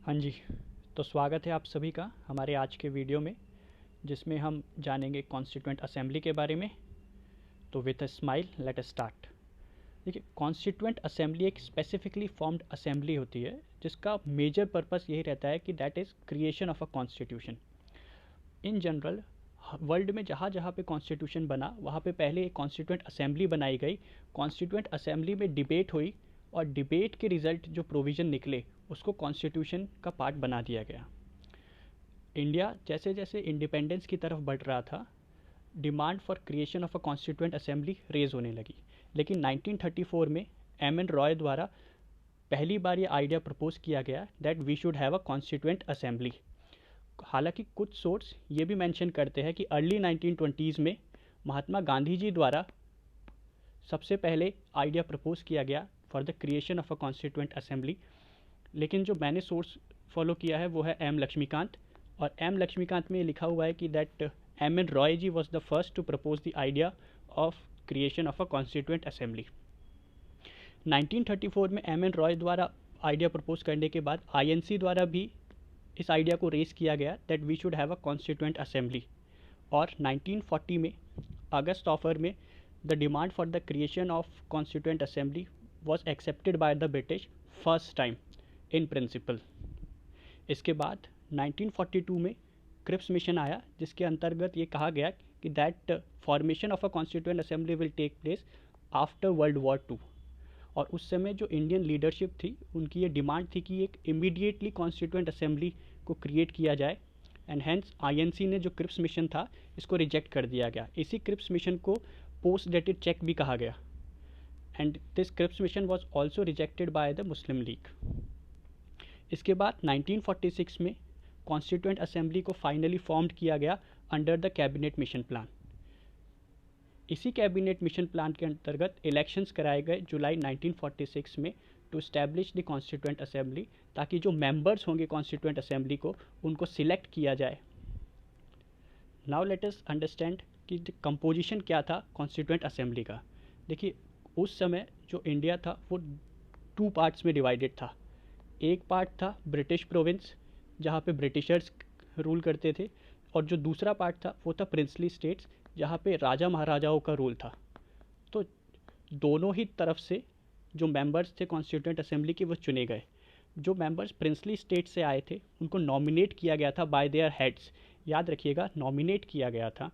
हाँ जी। तो स्वागत है आप सभी का हमारे आज के वीडियो में, जिसमें हम जानेंगे कॉन्स्टिट्यूएंट असेंबली के बारे में। तो with a smile let us start. देखिए, कॉन्स्टिट्यूएंट असेंबली एक स्पेसिफिकली फॉर्म्ड असेंबली होती है जिसका मेजर पर्पस यही रहता है कि that is creation of a constitution. In general world में जहाँ जहाँ पे कॉन्स्टिट्यूशन बना वहाँ पे पहले एक कॉन्स्टिट्यूएंट असेंबली बनाई गई। कॉन्स्टिट्यूएंट असेंबली में डिबेट हुई और डिबेट के रिजल्ट जो प्रोविज़न निकले उसको कॉन्स्टिट्यूशन का पार्ट बना दिया गया। इंडिया जैसे जैसे इंडिपेंडेंस की तरफ बढ़ रहा था, demand for creation of a constituent assembly raise होने लगी। लेकिन 1934 में एम एन रॉय द्वारा पहली बार ये आइडिया प्रपोज किया गया that we should have a constituent assembly. हालांकि कुछ सोर्स ये भी मेंशन करते हैं कि अर्ली 1920s में महात्मा गांधी जी द्वारा सबसे पहले आइडिया प्रपोज किया गया for the creation of a constituent assembly. लेकिन जो मैंने सोर्स फॉलो किया है वो है एम लक्ष्मीकांत, और एम लक्ष्मीकांत में लिखा हुआ है कि that M N Roy ji was the first to propose the idea of creation of a constituent assembly. 1934 में एम एन रॉय द्वारा आइडिया प्रपोज करने के बाद आईएनसी द्वारा भी इस आइडिया को रेस किया गया that we should have a constituent assembly. और 1940 में अगस्त ऑफर में the demand for the creation of constituent assembly was accepted by the British first time in principle. इसके बाद 1942 में क्रिप्स मिशन आया, जिसके अंतर्गत ये कहा गया कि that formation of a constituent assembly will take place after world war two. और उस समय जो इंडियन लीडरशिप थी उनकी ये डिमांड थी कि एक इमीडिएटली कॉन्स्टिट्यूएंट असेंबली को क्रिएट किया जाए, एंड हेंस आईएनसी ने जो क्रिप्स मिशन था इसको रिजेक्ट कर दिया गया। इसी क्रिप्स मिशन को पोस्ट डेटेड चेक भी कहा गया, and this Cripps mission was also rejected by the Muslim League. इसके बाद 1946 में कॉन्स्टिट्यूएंट असेंबली को फाइनली फॉर्म्ड किया गया under the cabinet mission plan. इसी कैबिनेट मिशन प्लान के अंतर्गत इलेक्शंस कराए गए जुलाई 1946 में to establish the constituent assembly, ताकि जो मेंबर्स होंगे कॉन्स्टिट्यूएंट असेंबली को उनको सिलेक्ट किया जाए। नाउ लेट अस अंडरस्टैंड कि कंपोजिशन क्या था कॉन्स्टिट्यूएंट असेंबली का। देखिए, उस समय जो इंडिया था वो टू पार्ट्स में डिवाइडेड था। एक पार्ट था ब्रिटिश प्रोविंस जहाँ पे ब्रिटिशर्स रूल करते थे, और जो दूसरा पार्ट था वो था प्रिंसली स्टेट्स जहाँ पे राजा महाराजाओं का रूल था। तो दोनों ही तरफ से जो मेंबर्स थे कॉन्स्टिट्यूएंट असेंबली के वो चुने गए। जो मेंबर्स प्रिंसली स्टेट से आए थे उनको नॉमिनेट किया गया था बाय देयर हेड्स, याद रखिएगा नॉमिनेट किया गया था।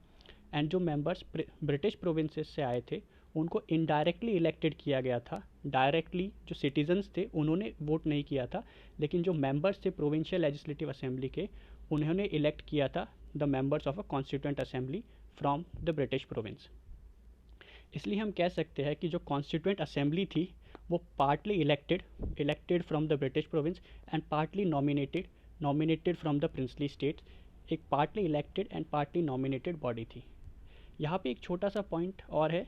एंड जो मेंबर्स ब्रिटिश प्रोविंसेस से आए थे उनको इनडायरेक्टली इलेक्टेड किया गया था। डायरेक्टली जो सिटीजन्स थे उन्होंने वोट नहीं किया था, लेकिन जो मेंबर्स थे प्रोविंशियल लेजिस्लेटिव असेंबली के उन्होंने इलेक्ट किया था the members of a constituent assembly from the British province. इसलिए हम कह सकते हैं कि जो कॉन्स्टिट्यूएंट असेंबली थी वो partly elected from the British province and partly nominated from the princely state. एक partly elected and partly nominated body थी। यहाँ पे एक छोटा सा पॉइंट और है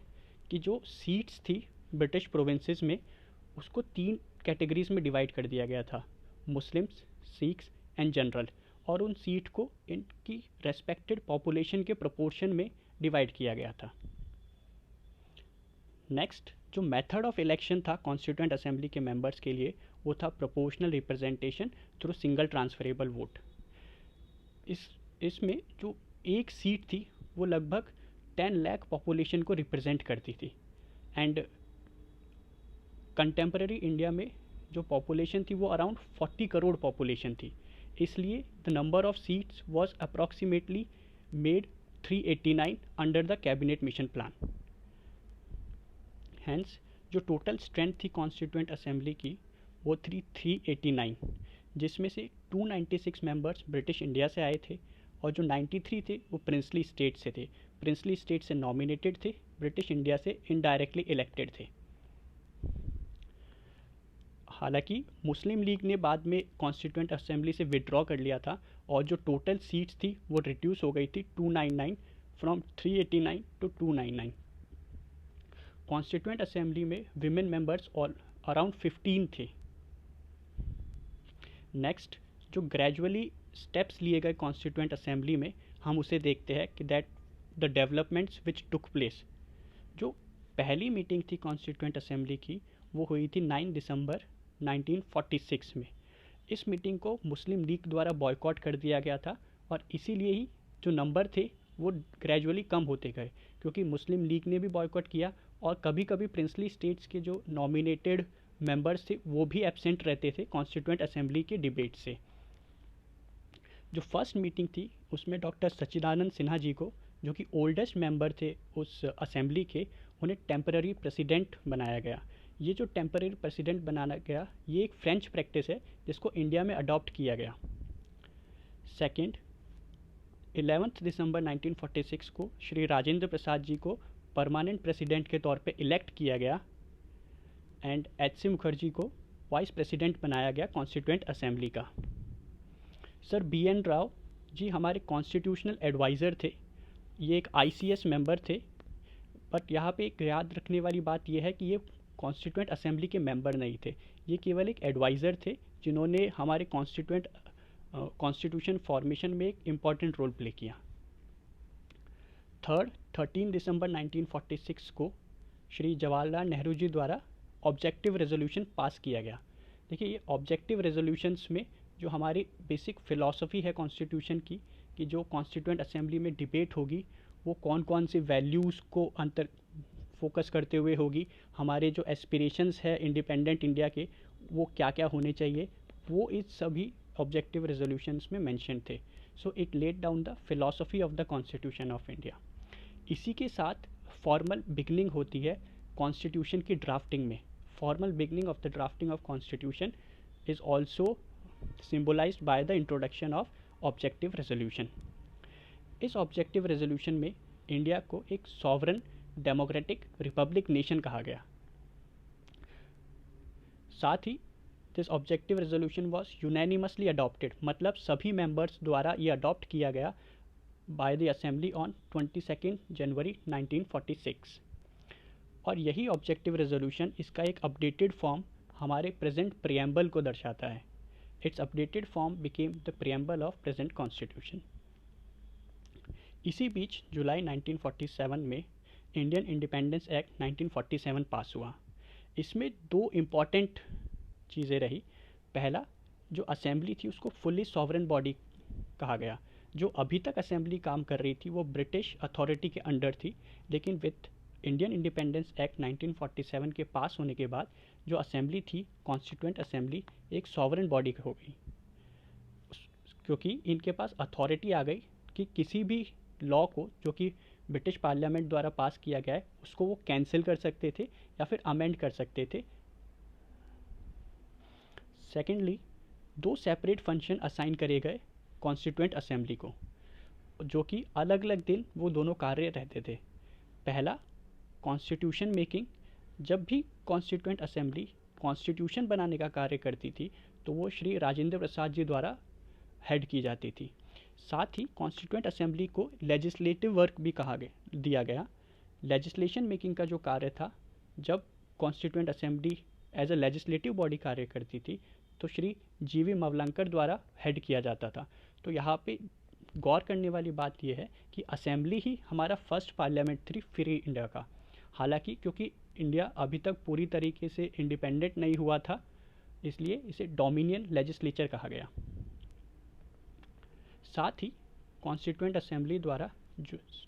कि जो सीट्स थी ब्रिटिश प्रोविंसेस में उसको तीन कैटेगरीज में डिवाइड कर दिया गया था, मुस्लिम्स, सिख्स एंड जनरल। और उन सीट को इनकी रेस्पेक्टेड पॉपुलेशन के प्रोपोर्शन में डिवाइड किया गया था। नेक्स्ट, जो मेथड ऑफ इलेक्शन था कॉन्स्टिट्यूएंट असेंबली के मेंबर्स के लिए वो था proportional representation through single transferable vote. इसमें जो एक सीट थी वो लगभग 10 लाख पॉपुलेशन को रिप्रेजेंट करती थी। एंड कंटेम्प्रेरी इंडिया में जो पॉपुलेशन थी वो अराउंड 40 करोड़ पॉपुलेशन थी। इसलिए the number of seats was approximately made 389 under the cabinet mission plan. Hence जो टोटल स्ट्रेंथ थी कॉन्स्टिट्यूएंट असेंबली की वो थी 389, जिसमें से 296 मेंबर्स ब्रिटिश इंडिया से आए थे और जो 93 थे वो प्रिंसली स्टेट से थे। प्रिंसली स्टेट से नॉमिनेटेड थे, ब्रिटिश इंडिया से इनडायरेक्टली इलेक्टेड थे। हालांकि मुस्लिम लीग ने बाद में कॉन्स्टिट्यूएंट असेंबली से विड्रॉ कर लिया था और जो टोटल सीट्स थी वो रिड्यूस हो गई थी 299 फ्रॉम 389 टू 299। कॉन्स्टिट्यूएंट असेंबली में विमेन मेंबर्स और अराउंड 15 थे। नेक्स्ट, जो ग्रेजुअली स्टेप्स लिए गए कॉन्स्टिट्यूएंट असेंबली में हम उसे देखते हैं कि that the developments which took place. जो पहली मीटिंग थी कॉन्स्टिट्यूएंट असेंबली की वो हुई थी 9 दिसंबर 1946 में, इस मीटिंग को मुस्लिम लीग द्वारा बॉयकॉट कर दिया गया था और इसीलिए ही जो नंबर थे वो ग्रेजुअली कम होते गए, क्योंकि मुस्लिम लीग ने भी बॉयकॉट किया और कभी कभी प्रिंसली स्टेट्स के जो नॉमिनेटेड मेंबर्स थे वो भी एब्सेंट रहते थे कॉन्स्टिट्यूएंट असेंबली के डिबेट से। जो फर्स्ट मीटिंग थी उसमें डॉक्टर सच्चिदानंद सिन्हा जी को, जो कि ओल्डेस्ट मेंबर थे उस असेंबली के, उन्हें टेम्पररी प्रेसिडेंट बनाया गया। ये जो टेम्पररी प्रेसिडेंट बनाना गया ये एक फ्रेंच प्रैक्टिस है जिसको इंडिया में अडॉप्ट किया गया। सेकंड, 11 दिसंबर 1946 को श्री राजेंद्र प्रसाद जी को परमानेंट प्रेसिडेंट के तौर पे इलेक्ट किया गया एंड एच.सी. मुखर्जी को वाइस प्रेसिडेंट बनाया गया कॉन्स्टिट्यूएंट असेंबली का। सर बी.एन. राव जी हमारे कॉन्स्टिट्यूशनल एडवाइज़र थे, ये एक ICS मेंबर थे, बट यहाँ पे एक याद रखने वाली बात यह है कि ये कॉन्स्टिट्यूएंट असेंबली के मेंबर नहीं थे, ये केवल एक एडवाइज़र थे जिन्होंने हमारे कॉन्स्टिट्यूशन फॉर्मेशन में एक इम्पॉर्टेंट रोल प्ले किया। थर्ड, 13 दिसंबर 1946 को श्री जवाहरलाल नेहरू जी द्वारा ऑब्जेक्टिव रेजोल्यूशन पास किया गया। देखिए ये ऑब्जेक्टिव रेजोल्यूशंस में जो हमारी बेसिक फ़िलॉसफी है कॉन्स्टिट्यूशन की, कि जो कॉन्स्टिट्यूएंट असेंबली में डिबेट होगी वो कौन कौन से वैल्यूज़ को अंतर फोकस करते हुए होगी, हमारे जो एस्पिरेशंस है इंडिपेंडेंट इंडिया के वो क्या क्या होने चाहिए, वो इस सभी ऑब्जेक्टिव रेजोल्यूशंस में मेंशन थे। So it laid down the philosophy of the constitution of India. इसी के साथ फॉर्मल बिगनिंग होती है कॉन्स्टिट्यूशन की ड्राफ्टिंग में। Formal beginning of the drafting of constitution is also symbolised by the introduction of objective resolution. इस objective resolution में India को एक सॉवरन डेमोक्रेटिक रिपब्लिक नेशन कहा गया। साथ ही this objective resolution was unanimously adopted, मतलब सभी मेंबर्स द्वारा ये अडॉप्ट किया गया by the assembly on 22 January 1946। और यही ऑब्जेक्टिव रेजोल्यूशन, इसका एक अपडेटेड फॉर्म हमारे प्रेजेंट प्रियम्बल को दर्शाता है। It's updated form became the preamble of present constitution. इसी बीच जुलाई 1947 में इंडियन इंडिपेंडेंस एक्ट 1947 पास हुआ। इसमें दो इम्पॉर्टेंट चीज़ें रही। पहला, जो असेंबली थी उसको फुल्ली सॉवरन बॉडी कहा गया। जो अभी तक असेंबली काम कर रही थी वो ब्रिटिश अथॉरिटी के अंडर थी, लेकिन विथ इंडियन इंडिपेंडेंस एक्ट 1947 के पास होने के बाद जो असेंबली थी कॉन्स्टिट्यूएंट असेंबली एक सॉवरन बॉडी हो गई, क्योंकि इनके पास अथॉरिटी आ गई कि किसी भी लॉ को जो कि ब्रिटिश पार्लियामेंट द्वारा पास किया गया है उसको वो कैंसिल कर सकते थे या फिर अमेंड कर सकते थे। सेकेंडली, दो सेपरेट फंक्शन असाइन करे गए कॉन्स्टिट्यूएंट असेंबली को, जो कि अलग अलग दिन वो दोनों कार्य रहते थे। पहला, कॉन्स्टिट्यूशन मेकिंग। जब भी कॉन्स्टिट्यूएंट असेंबली कॉन्स्टिट्यूशन बनाने का कार्य करती थी तो वो श्री राजेंद्र प्रसाद जी द्वारा हेड की जाती थी। साथ ही कॉन्स्टिट्यूएंट असेंबली को लेजिस्लेटिव वर्क भी दिया गया। लेजिस्लेशन मेकिंग का जो कार्य था, जब constituent assembly as a legislative body कार्य करती थी तो श्री GV मवलंकर द्वारा हेड किया जाता था। तो यहाँ पे गौर करने वाली बात यह है कि असेंबली ही हमारा फर्स्ट पार्लियामेंट थी फ्री इंडिया का। हालांकि क्योंकि इंडिया अभी तक पूरी तरीके से इंडिपेंडेंट नहीं हुआ था, इसलिए इसे डोमिनियन लेजिस्लेचर कहा गया। साथ ही कॉन्स्टिट्यूएंट असेंबली द्वारा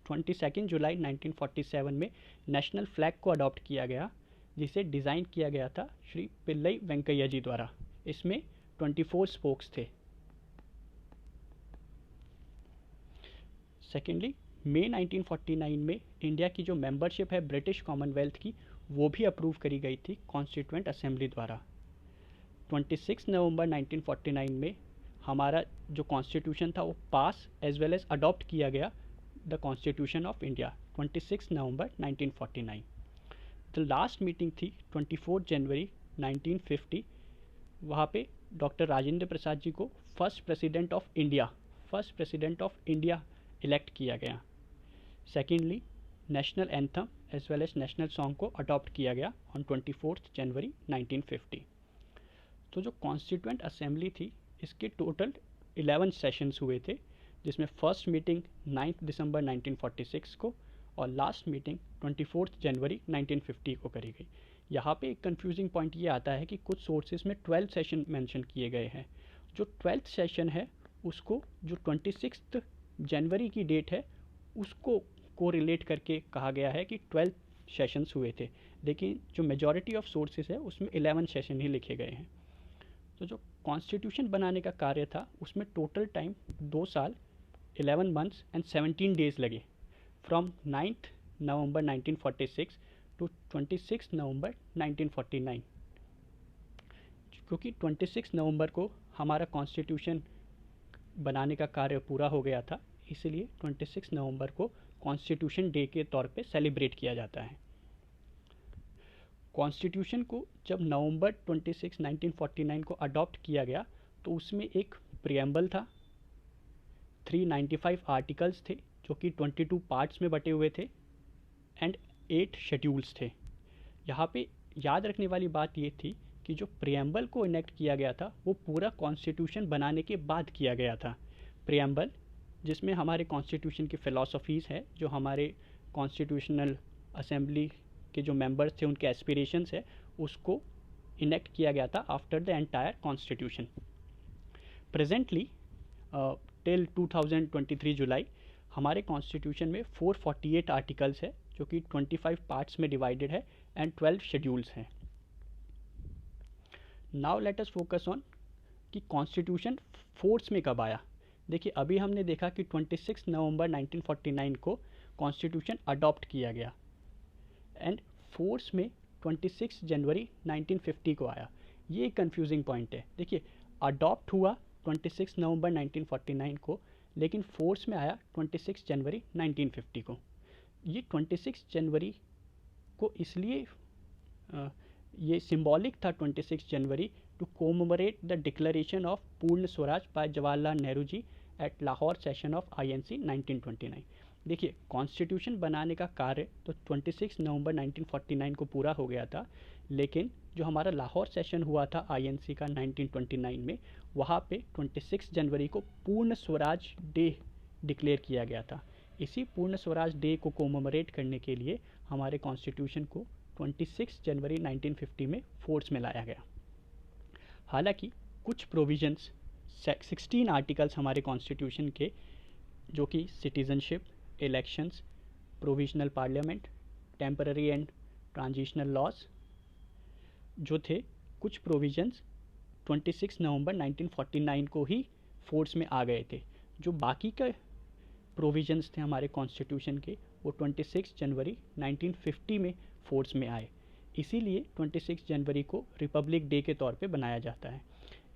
22 जुलाई 1947 में नेशनल फ्लैग को अडॉप्ट किया गया, जिसे डिज़ाइन किया गया था श्री पिल्लई वेंकैया जी द्वारा। इसमें 24 स्पोक्स थे। सेकेंडली, मई 1949 में इंडिया की जो मेंबरशिप है ब्रिटिश कॉमनवेल्थ की, वो भी अप्रूव करी गई थी कॉन्स्टिट्यूएंट असेंबली द्वारा। 26 नवंबर 1949 में हमारा जो कॉन्स्टिट्यूशन था वो पास एज वेल एज अडॉप्ट किया गया, the constitution of India, 26 November 1949। The last meeting थी 24 जनवरी 1950। वहाँ पे डॉक्टर राजेंद्र प्रसाद जी को first president of India elect किया गया। Secondly, national anthem as well as national song को अडॉप्ट किया गया ऑन 24 जनवरी 1950। तो जो कॉन्स्टिट्यूएंट असेंबली थी इसके टोटल 11 सेशंस हुए थे, जिसमें फर्स्ट मीटिंग 9 दिसंबर 1946 को और लास्ट मीटिंग 24 जनवरी 1950 को करी गई। यहाँ पे एक कंफ्यूजिंग पॉइंट ये आता है कि कुछ सोर्सेज में 12 सेशन मेंशन किए गए हैं, जो 12th सेशन है उसको, जो 26 जनवरी की डेट है उसको कोरिलेट करके कहा गया है कि 12 सेशंस हुए थे, लेकिन जो मेजॉरिटी ऑफ सोर्सेज है उसमें 11 सेशन ही लिखे गए हैं। तो जो कॉन्स्टिट्यूशन बनाने का कार्य था उसमें टोटल टाइम 2 साल 11 मंथ्स एंड 17 डेज लगे, फ्रॉम 9th नवंबर 1946 टू 26 नवंबर 1949। क्योंकि 26 नवंबर को हमारा कॉन्स्टिट्यूशन बनाने का कार्य पूरा हो गया था, इसलिए 26 नवंबर को कॉन्स्टिट्यूशन डे के तौर पे सेलिब्रेट किया जाता है। कॉन्स्टिट्यूशन को जब नवंबर 26, 1949 को अडॉप्ट किया गया तो उसमें एक प्रियम्बल था, 395 आर्टिकल्स थे जो कि 22 पार्ट्स में बटे हुए थे, एंड 8 शेड्यूल्स थे। यहाँ पे याद रखने वाली बात ये थी कि जो प्रियम्बल को इनेक्ट किया गया था वो पूरा कॉन्स्टिट्यूशन बनाने के बाद किया गया था। प्रियम्बल जिसमें हमारे कॉन्स्टिट्यूशन की फ़िलासफ़ीज़ है, जो हमारे कॉन्स्टिट्यूशनल असेंबली के जो मेंबर्स थे उनके एस्पिरेशंस है, उसको इनेक्ट किया गया था after the entire constitution. Presently till 2023 जुलाई हमारे कॉन्स्टिट्यूशन में 448 आर्टिकल्स है जो कि 25 पार्ट्स में डिवाइडेड है एंड 12 शेड्यूल्स हैं। Now let us focus on कि कॉन्स्टिट्यूशन फोर्स में कब आया। देखिए अभी हमने देखा कि 26 नवंबर 1949 को कॉन्स्टिट्यूशन अडॉप्ट किया गया एंड फोर्स में 26 जनवरी 1950 को आया। ये एक कन्फ्यूजिंग पॉइंट है। देखिए अडॉप्ट हुआ 26 नवंबर 1949 को, लेकिन फोर्स में आया 26 जनवरी 1950 को। ये 26 जनवरी को इसलिए ये सिंबॉलिक था 26 जनवरी to commemorate the declaration of Purna Swaraj by Jawaharlal Nehru ji at Lahore session of INC 1929। देखिए कॉन्स्टिट्यूशन बनाने का कार्य तो 26 नवंबर 1949 को पूरा हो गया था, लेकिन जो हमारा लाहौर सेशन हुआ था INC का 1929 में, वहाँ पे 26 जनवरी को पूर्ण स्वराज डे डिक्लेयर किया गया था। इसी पूर्ण स्वराज डे को कोमोमरेट करने के लिए हमारे कॉन्स्टिट्यूशन को 26 जनवरी 1950 में फोर्स में लाया गया। हालांकि कुछ प्रोविजंस 16 आर्टिकल्स हमारे कॉन्स्टिट्यूशन के, जो कि citizenship, elections, provisional parliament, temporary and transitional laws जो थे, कुछ प्रोविजंस 26 नवंबर 1949 को ही फोर्स में आ गए थे। जो बाकी के प्रोविजंस थे हमारे कॉन्स्टिट्यूशन के, वो 26 जनवरी 1950 में फोर्स में आए। इसीलिए 26 जनवरी को रिपब्लिक डे के तौर पे बनाया जाता है।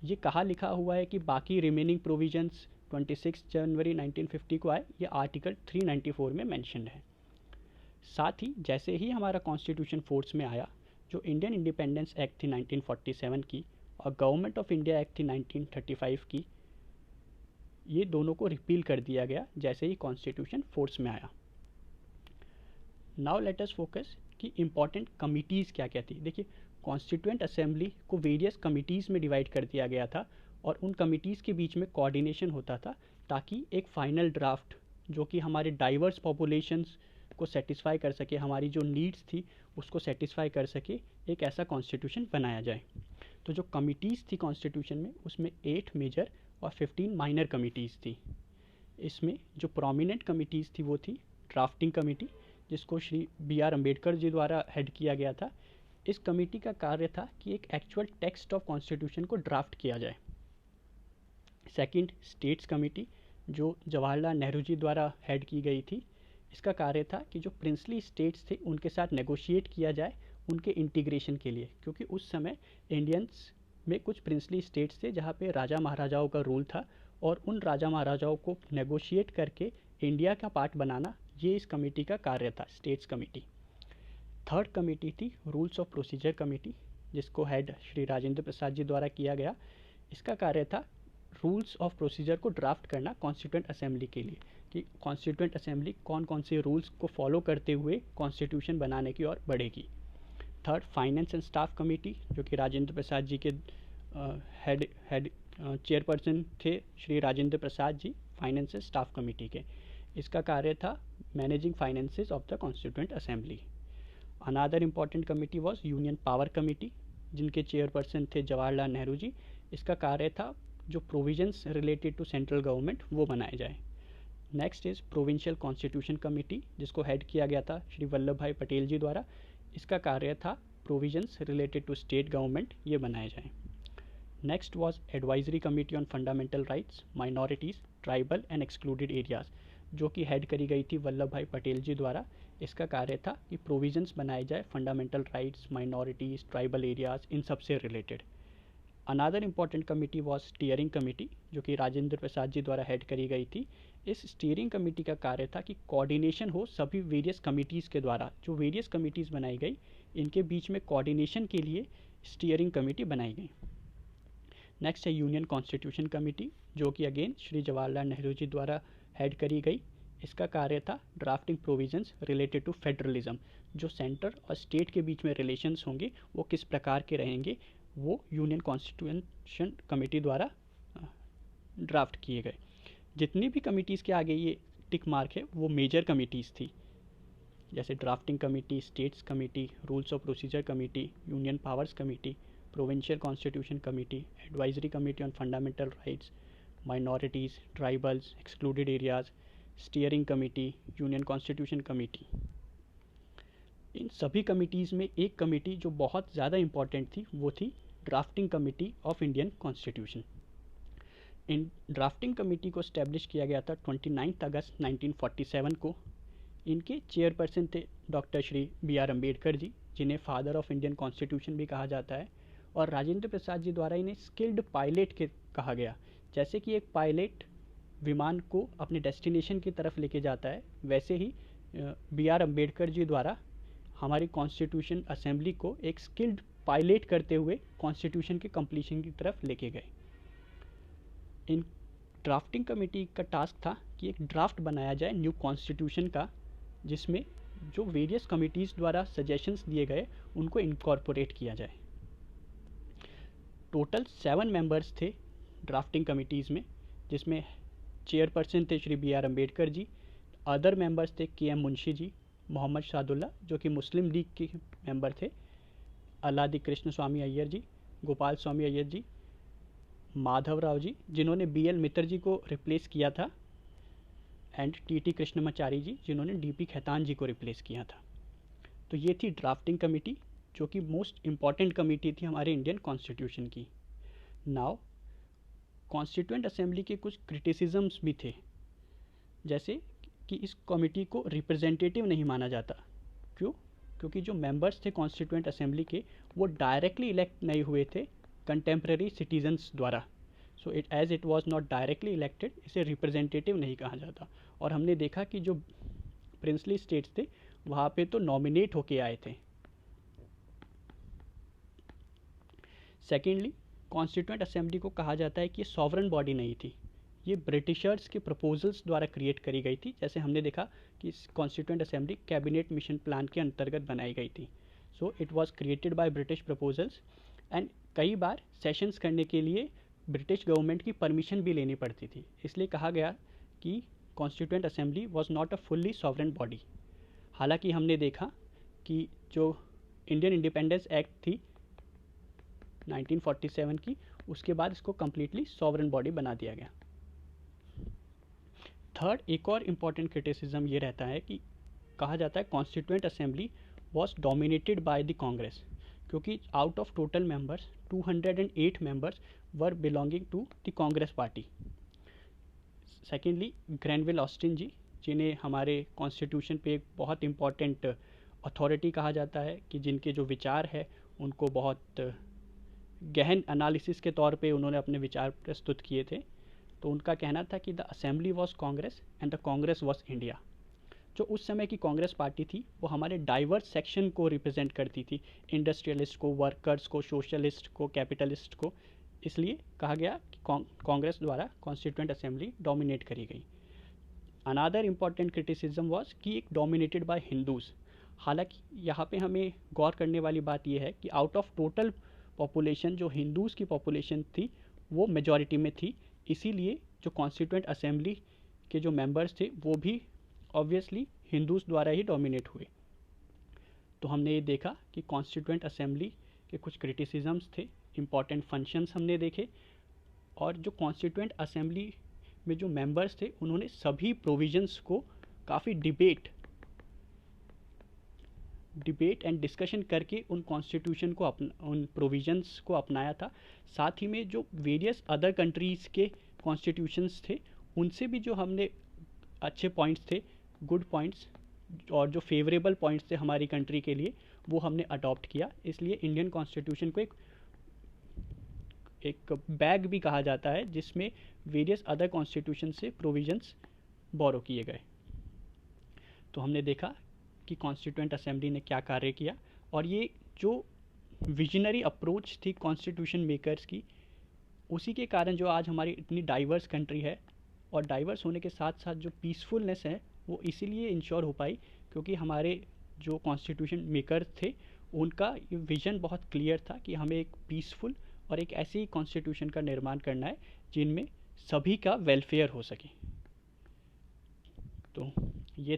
ये कहाँ लिखा हुआ है कि बाकी रिमेनिंग प्रोविजंस 26 जनवरी 1950 को आए, ये आर्टिकल 394 में मेंशन है। साथ ही जैसे ही हमारा कॉन्स्टिट्यूशन फोर्स में आया, जो इंडियन इंडिपेंडेंस एक्ट थी 1947 की और गवर्नमेंट ऑफ इंडिया एक्ट थी 1935 की, ये दोनों को रिपील कर दिया गया जैसे ही कॉन्स्टिट्यूशन फोर्स में आया। नाउ लेट अस फोकस कि इम्पॉर्टेंट कमिटीज़ क्या क्या थी। देखिए कॉन्स्टिट्यूएंट असेंबली को वेरियस कमिटीज़ में डिवाइड कर दिया गया था और उन कमिटीज़ के बीच में कोऑर्डिनेशन होता था, ताकि एक फाइनल ड्राफ्ट जो कि हमारे डाइवर्स पॉपुलेशंस को सेटिस्फाई कर सके, हमारी जो नीड्स थी उसको सेटिस्फाई कर सके, एक ऐसा कॉन्स्टिट्यूशन बनाया जाए। तो जो कमिटीज़ थी कॉन्स्टिट्यूशन में, उसमें 8 मेजर और 15 माइनर कमिटीज़ थी। इसमें जो प्रोमिनेंट कमिटीज़ थी वो थी ड्राफ्टिंग कमेटी, जिसको श्री BR अम्बेडकर जी द्वारा हेड किया गया था। इस कमेटी का कार्य था कि एक एक्चुअल टेक्स्ट ऑफ कॉन्स्टिट्यूशन को ड्राफ्ट किया जाए। सेकंड, स्टेट्स कमेटी, जो जवाहरलाल नेहरू जी द्वारा हेड की गई थी। इसका कार्य था कि जो प्रिंसली स्टेट्स थे उनके साथ नेगोशिएट किया जाए उनके इंटीग्रेशन के लिए, क्योंकि उस समय इंडियंस में कुछ प्रिंसली स्टेट्स थे जहाँ पे राजा महाराजाओं का रूल था, और उन राजा महाराजाओं को नेगोशिएट करके इंडिया का पार्ट बनाना, ये इस कमेटी का कार्य था, स्टेट्स कमेटी। थर्ड कमेटी थी रूल्स ऑफ प्रोसीजर कमेटी, जिसको हेड श्री राजेंद्र प्रसाद जी द्वारा किया गया। इसका कार्य था रूल्स ऑफ प्रोसीजर को ड्राफ्ट करना कॉन्स्टिट्यूएंट असेंबली के लिए, कि कॉन्स्टिट्यूएंट असेंबली कौन कौन से रूल्स को फॉलो करते हुए कॉन्स्टिट्यूशन बनाने की ओर बढ़ेगी। Third, finance and staff committee, जो कि राजेंद्र प्रसाद जी के हेड चेयरपर्सन थे Shri Rajendra Prasad ji, finance and staff committee के। इसका कार्य था managing finances of the constituent assembly. Another important committee was union power committee, जिनके चेयरपर्सन थे जवाहरलाल नेहरू जी। इसका कार्य था जो provisions related to central government वो बनाए जाए। Next is provincial constitution committee, जिसको हेड किया गया था श्री वल्लभ भाई पटेल जी द्वारा। इसका कार्य था provisions related to state government ये बनाए जाएँ। Next was advisory committee on fundamental rights, minorities, tribal and excluded areas, जो कि हेड करी गई थी वल्लभ भाई पटेल जी द्वारा। इसका कार्य था कि प्रोविजंस बनाए जाए fundamental rights, minorities, tribal areas, इन सब से related. Another important committee was steering committee, जो कि राजेंद्र प्रसाद जी द्वारा हेड करी गई थी। इस स्टीयरिंग कमेटी का कार्य था कि कोऑर्डिनेशन हो सभी वेरियस कमिटीज़ के द्वारा। जो वेरियस कमिटीज़ बनाई गई, इनके बीच में कोऑर्डिनेशन के लिए स्टीयरिंग कमेटी बनाई गई। नेक्स्ट है यूनियन कॉन्स्टिट्यूशन कमेटी, जो कि अगेन श्री जवाहरलाल नेहरू जी द्वारा हेड करी गई। इसका कार्य था drafting provisions related to federalism, जो सेंटर और स्टेट के बीच में रिलेशंस होंगे वो किस प्रकार के रहेंगे, वो यूनियन कॉन्स्टिट्यूशन कमेटी द्वारा ड्राफ्ट किए गए। जितनी भी कमिटीज़ के आगे ये टिक मार्क है वो मेजर कमिटीज़ थी, जैसे drafting committee, states committee, rules of procedure committee, union powers committee, provincial constitution committee, advisory committee on fundamental rights, minorities, tribals, excluded areas, steering committee, union constitution committee. इन सभी committees में एक committee जो बहुत ज़्यादा important थी वो थी drafting committee of Indian constitution. In drafting committee को स्टैब्लिश किया गया था 29 अगस्त 1947 को। इनके चेयरपर्सन थे डॉक्टर श्री B.R. अम्बेडकर जी, जिन्हें फादर ऑफ इंडियन कॉन्स्टिट्यूशन भी कहा जाता है। और राजेंद्र प्रसाद जी द्वारा इन्हें स्किल्ड पायलट के कहा गया। जैसे कि एक पायलट विमान को अपने डेस्टिनेशन की तरफ लेके जाता है, वैसे ही B.R. अम्बेडकर जी द्वारा हमारी कॉन्स्टिट्यूशन असेंबली को एक स्किल्ड पायलट करते हुए कॉन्स्टिट्यूशन के कंप्लीशन की तरफ लेके गए। इन ड्राफ्टिंग कमेटी का टास्क था कि एक ड्राफ्ट बनाया जाए न्यू कॉन्स्टिट्यूशन का, जिसमें जो वेरियस कमिटीज़ द्वारा सजेशंस दिए गए उनको इनकॉर्पोरेट किया जाए। टोटल 7 मेंबर्स थे ड्राफ्टिंग कमिटीज़ में, जिसमें चेयरपर्सन थे Shri B.R. Ambedkar ji. Other members थे K.M. मुंशी जी, मोहम्मद शादुल्ला जो कि मुस्लिम लीग के मेंबर थे, अल्लादी कृष्ण स्वामी अय्यर जी, गोपाल स्वामी अय्यर जी, माधव राव जी जिन्होंने B.L. मित्र जी को रिप्लेस किया था, एंड T.T. कृष्णमाचारी जी जिन्होंने D.P. खेतान जी को रिप्लेस किया था। तो ये थी ड्राफ्टिंग कमेटी, जो कि मोस्ट इम्पॉर्टेंट कमेटी थी हमारे इंडियन कॉन्स्टिट्यूशन की। नाउ कॉन्स्टिट्यूएंट असेंबली के कुछ क्रिटिसिज्म्स भी थे, जैसे कि इस कमेटी को रिप्रेजेंटेटिव नहीं माना जाता। क्यों? क्योंकि जो मेंबर्स थे कॉन्स्टिट्यूएंट असेंबली के वो डायरेक्टली इलेक्ट नहीं हुए थे कंटेम्प्रेरी सिटीजन्स द्वारा। So as it was not directly elected, इसे रिप्रेजेंटेटिव नहीं कहा जाता। और हमने देखा कि जो प्रिंसली स्टेट्स थे वहाँ पे तो नॉमिनेट होके आए थे। सेकेंडली, कॉन्स्टिट्यूएंट असेंबली को कहा जाता है कि ये सॉवरन बॉडी नहीं थी, ये ब्रिटिशर्स के प्रपोजल्स द्वारा क्रिएट करी गई थी। जैसे हमने देखा कि constituent assembly cabinet mission plan के अंतर्गत बनाई गई थी। So it was created by British proposals, and कई बार सेशंस करने के लिए ब्रिटिश गवर्नमेंट की परमिशन भी लेनी पड़ती थी। इसलिए कहा गया कि constituent assembly was not a fully sovereign body. हालांकि हमने देखा कि जो इंडियन इंडिपेंडेंस एक्ट थी 1947 की, उसके बाद इसको कम्प्लीटली सॉवरन बॉडी बना दिया गया। थर्ड, एक और इम्पॉर्टेंट क्रिटिसिज्म ये रहता है कि कहा जाता है constituent assembly was dominated by the Congress, क्योंकि out of total members 208 members were belonging to the Congress party. Secondly, Granville Austin ji, जिन्हें हमारे कॉन्स्टिट्यूशन पे एक बहुत इम्पॉर्टेंट अथॉरिटी कहा जाता है, कि जिनके जो विचार है उनको बहुत गहन एनालिसिस के तौर पे उन्होंने अपने विचार प्रस्तुत किए थे। तो उनका कहना था कि the assembly was Congress and the Congress was India. जो उस समय की कांग्रेस पार्टी थी वो हमारे डाइवर्स सेक्शन को रिप्रेजेंट करती थी, इंडस्ट्रियलिस्ट को, वर्कर्स को, सोशलिस्ट को, कैपिटलिस्ट को। इसलिए कहा गया कि कांग्रेस द्वारा कॉन्स्टिट्यूएंट असेंबली डोमिनेट करी गई। अनदर इम्पॉर्टेंट क्रिटिसिज्म वॉज कि एक डोमिनेटेड बाय हिंदूज़। हालांकि यहाँ पे हमें गौर करने वाली बात यह है कि आउट ऑफ टोटल पॉपुलेशन जो हिंदूज़ की पॉपुलेशन थी वो मेजॉरिटी में थी, इसीलिए जो कॉन्स्टिट्यूएंट असेंबली के जो मेंबर्स थे वो भी ऑब्वियसली हिंदूज़ द्वारा ही डोमिनेट हुए। तो हमने ये देखा कि कॉन्स्टिट्यूएंट असेंबली के कुछ क्रिटिसिज्म्स थे, इम्पॉर्टेंट फंक्शंस हमने देखे, और जो कॉन्स्टिट्यूएंट असेंबली में जो मेंबर्स थे उन्होंने सभी प्रोविजंस को काफ़ी डिबेट एंड डिस्कशन करके उन कॉन्स्टिट्यूशन को उन प्रोविजंस को अपनाया था। साथ ही में जो वेरियस अदर कंट्रीज़ के कॉन्स्टिट्यूशंस थे उनसे भी जो हमने अच्छे पॉइंट्स थे, गुड पॉइंट्स और जो फेवरेबल पॉइंट्स थे हमारी कंट्री के लिए, वो हमने अडॉप्ट किया। इसलिए इंडियन कॉन्स्टिट्यूशन को एक बैग भी कहा जाता है जिसमें वेरियस अदर कॉन्स्टिट्यूशन से प्रोविजंस बोरो किए गए। तो हमने देखा कि कॉन्स्टिट्यूएंट असेंबली ने क्या कार्य किया, और ये जो विजनरी अप्रोच थी कॉन्स्टिट्यूशन मेकर्स की, उसी के कारण जो आज हमारी इतनी डाइवर्स कंट्री है, और डाइवर्स होने के साथ साथ जो पीसफुलनेस है वो इसीलिए इंश्योर हो पाई क्योंकि हमारे जो कॉन्स्टिट्यूशन मेकर थे उनका ये विज़न बहुत क्लियर था कि हमें एक पीसफुल और एक ऐसी कॉन्स्टिट्यूशन का निर्माण करना है जिनमें सभी का वेलफेयर हो सके। तो ये था